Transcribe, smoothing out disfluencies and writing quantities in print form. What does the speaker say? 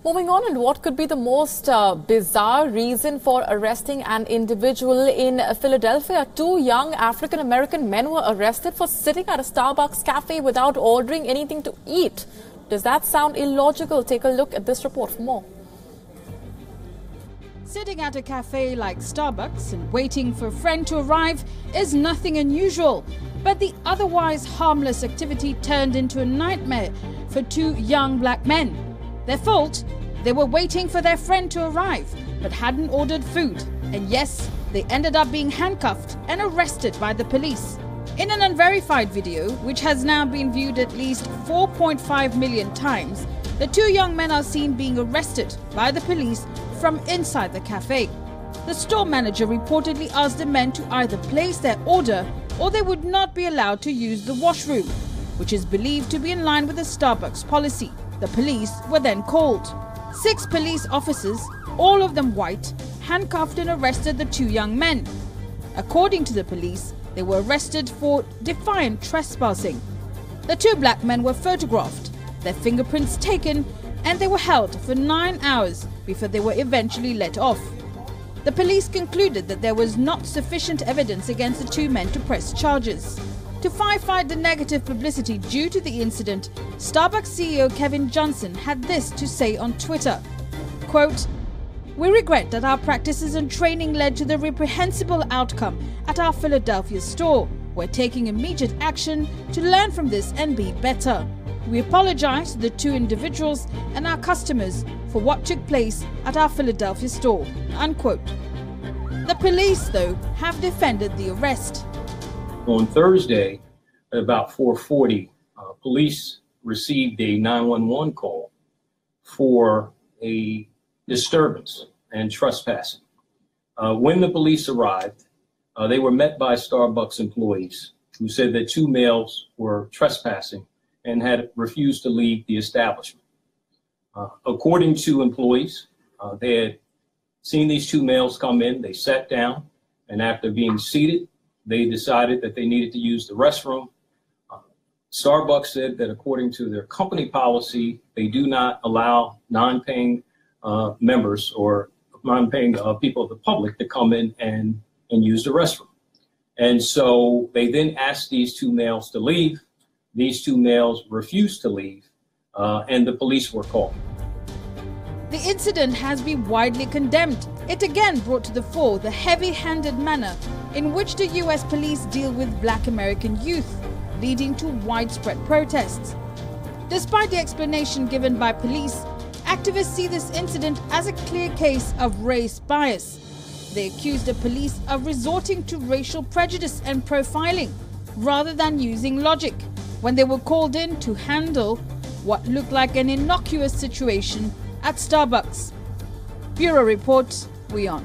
Moving on, and what could be the most bizarre reason for arresting an individual in Philadelphia? Two young African-American men were arrested for sitting at a Starbucks cafe without ordering anything to eat. Does that sound illogical? Take a look at this report for more. Sitting at a cafe like Starbucks and waiting for a friend to arrive is nothing unusual. But the otherwise harmless activity turned into a nightmare for two young black men. Their fault? They were waiting for their friend to arrive, but hadn't ordered food. And yes, they ended up being handcuffed and arrested by the police. In an unverified video, which has now been viewed at least 4.5 million times, the two young men are seen being arrested by the police from inside the cafe. The store manager reportedly asked the men to either place their order or they would not be allowed to use the washroom, which is believed to be in line with the Starbucks policy. The police were then called. 6 police officers, all of them white, handcuffed and arrested the two young men. According to the police, they were arrested for defiant trespassing. The two black men were photographed, their fingerprints taken, and they were held for 9 hours before they were eventually let off. The police concluded that there was not sufficient evidence against the two men to press charges. To fight the negative publicity due to the incident, Starbucks CEO Kevin Johnson had this to say on Twitter, quote, "We regret that our practices and training led to the reprehensible outcome at our Philadelphia store. We're taking immediate action to learn from this and be better. We apologize to the two individuals and our customers for what took place at our Philadelphia store," unquote. The police, though, have defended the arrest. On Thursday, at about 4:40, police received a 911 call for a disturbance and trespassing. When the police arrived, they were met by Starbucks employees who said that two males were trespassing and had refused to leave the establishment. According to employees, they had seen these two males come in, they sat down, and after being seated, they decided that they needed to use the restroom. Starbucks said that according to their company policy, they do not allow non-paying members or non-paying people of the public to come in and use the restroom. And so they then asked these two males to leave. These two males refused to leave, and the police were called. The incident has been widely condemned. It again brought to the fore the heavy-handed manner in which the US police deal with black American youth, leading to widespread protests. Despite the explanation given by police, activists see this incident as a clear case of race bias. They accuse the police of resorting to racial prejudice and profiling rather than using logic when they were called in to handle what looked like an innocuous situation at Starbucks. Bureau Report, WION.